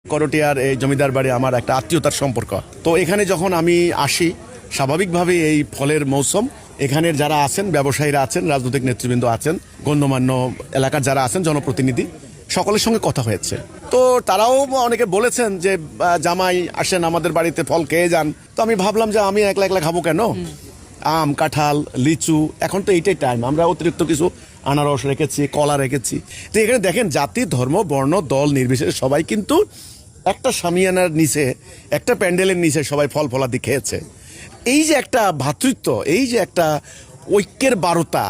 করটিয়ার এই জমিদার বাড়ি আমার একটা আত্মীয়তার সম্পর্ক। তো এখানে যখন আমি আসি, স্বাভাবিকভাবে এই ফলের মৌসুম, এখানের যারা আছেন, ব্যবসায়ীরা আছেন, রাজনৈতিক নেতৃবৃন্দ আছেন, গণ্যমান্য এলাকার যারা আছেন, জনপ্রতিনিধি, সকলের সঙ্গে কথা হয়েছে। তো তারাও অনেকে বলেছেন যে জামাই আসেন আমাদের বাড়িতে ফল খেয়ে যান। তো আমি ভাবলাম যে আমি একলা একলা খাবো কেন, আম, কাঁঠাল, লিচু, এখন তো এইটাই টাইম। আমরা অতিরিক্ত কিছু আনারস রেখেছি, কলা রেখেছি। তো এখানে দেখেন, জাতি, ধর্ম, বর্ণ, দল নির্বিশেষে সবাই কিন্তু একটা শামিয়ানার নিচে, একটা প্যান্ডেলের নিচে সবাই ফল ফলাদি খেয়েছে। এই যে একটা ভ্রাতৃত্ব, এই যে একটা ঐক্যের বারতা,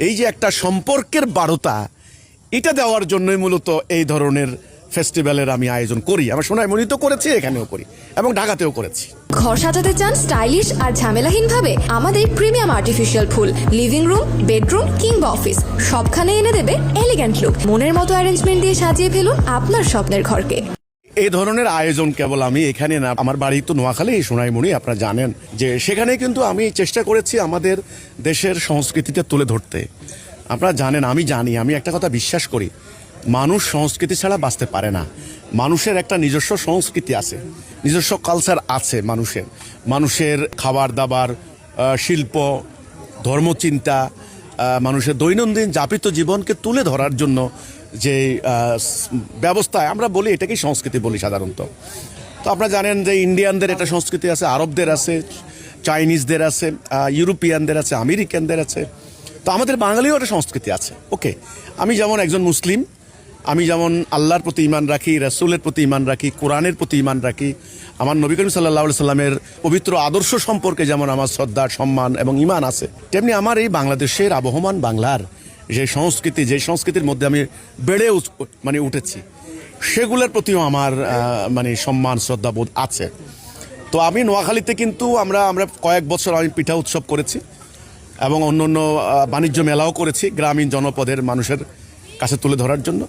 এই যে একটা সম্পর্কের বারতা, এটা দেওয়ার জন্যই মূলত এই ধরনের ফেস্টিভ্যালের আমি আয়োজন করি। আমার সোনাইমুড়িতেও করেছি, এখানেও করি এবং ঢাকাতেও করেছি। ঘর সাজাতে চান স্টাইলিশ আর ঝামেলাহীন ভাবে? আমাদের প্রিমিয়াম আর্টিফিশিয়াল ফুল লিভিং রুম, বেডরুম কিংবা অফিস সবখানে এনে দেবে এলিগ্যান্ট লুক। মনের মতো অ্যারেঞ্জমেন্ট দিয়ে সাজিয়ে ফেলুন আপনার স্বপ্নের ঘরকে। এই ধরনের আয়োজন কেবল আমি এখানে না, আমার বাড়ি তো নোয়াখালী, সোনাইমুড়ি, আপনারা জানেন যে সেখানে কিন্তু আমি চেষ্টা করেছি আমাদের দেশের সংস্কৃতিটা তুলে ধরতে। আপনারা জানেন, আমি জানি, আমি একটা কথা বিশ্বাস করি, মানুষ সংস্কৃতি ছাড়া বাঁচতে পারে না। মানুষের একটা নিজস্ব সংস্কৃতি আছে, নিজস্ব কালচার আছে মানুষের খাবার দাবার, শিল্প, ধর্মচিন্তা, মানুষের দৈনন্দিন যাপিত জীবনকে তুলে ধরার জন্য যে ব্যবস্থায় আমরা বলি, এটাকেই সংস্কৃতি বলি সাধারণত। তো আপনারা জানেন যে ইন্ডিয়ানদের একটা সংস্কৃতি আছে, আরবদের আছে, চাইনিজদের আছে, ইউরোপিয়ানদের আছে, আমেরিকানদের আছে। তো আমাদের বাঙালিও একটা সংস্কৃতি আছে। ওকে, আমি যেমন একজন মুসলিম, আমি যেমন আল্লাহর প্রতি ঈমান রাখি, রাসূলের প্রতি ঈমান রাখি, কোরআনের প্রতি ঈমান রাখি, আমার নবী করিম সাল্লাল্লাহু আলাইহি সাল্লামের পবিত্র আদর্শ সম্পর্কে যেমন আমার শ্রদ্ধা, সম্মান এবং ঈমান আছে, তেমনি আমার এই বাংলাদেশের আবহমান বাংলার যে সংস্কৃতি, যে সংস্কৃতির মধ্যে আমি বেড়ে উঠেছি, সেগুলোর প্রতিও আমার সম্মান, শ্রদ্ধাবোধ আছে। তো আমি নোয়াখালীতে কিন্তু আমরা কয়েক বছর আমি পিঠা উৎসব করেছি এবং অন্য বাণিজ্য মেলাও করেছি গ্রামীণ জনপদের মানুষের কাছে তুলে ধরার জন্য।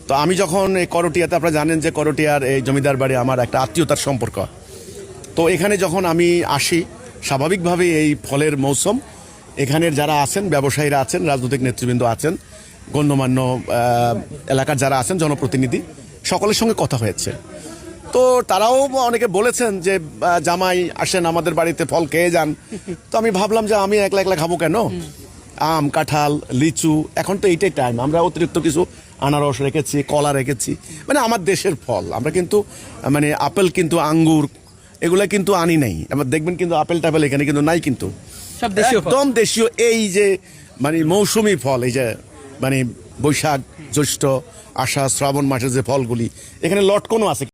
তো আমি যখন এই করটিয়াতে, আপনারা জানেন যে করটিয়ার এই জমিদার বাড়ি আমার একটা আত্মীয়তার সম্পর্ক। তো এখানে যখন আমি আসি, স্বাভাবিকভাবে এই ফলের মৌসুম, এখানের যারা আছেন, ব্যবসায়ীরা আছেন, রাজনৈতিক নেতৃবৃন্দ আছেন, গণ্যমান্য এলাকার যারা আছেন, জনপ্রতিনিধি, সকলের সঙ্গে কথা হয়েছে। তো তারাও অনেকে বলেছেন যে জামাই আসেন আমাদের বাড়িতে ফল খেয়ে যান। তো আমি ভাবলাম যে আমি একলা একলা খাবো কেন, আম, কাঁঠাল, লিচু, এখন তো এইটাই টাইম। আমরা অতিরিক্ত কিছু আনারস রেখেছি, কলা রেখেছি, আমার দেশের ফল। আমরা কিন্তু আপেল, কিন্তু আঙ্গুর, এগুলা কিন্তু আনি নাই। আবার দেখবেন কিন্তু আপেল টাপেল এখানে কিন্তু নাই, কিন্তু একদম দেশীয়। এই যে মৌসুমি ফল, এই যে বৈশাখ, জ্যৈষ্ঠ, আষাঢ়, শ্রাবণ মাসের যে ফলগুলি, এখানে লটকনও আছে।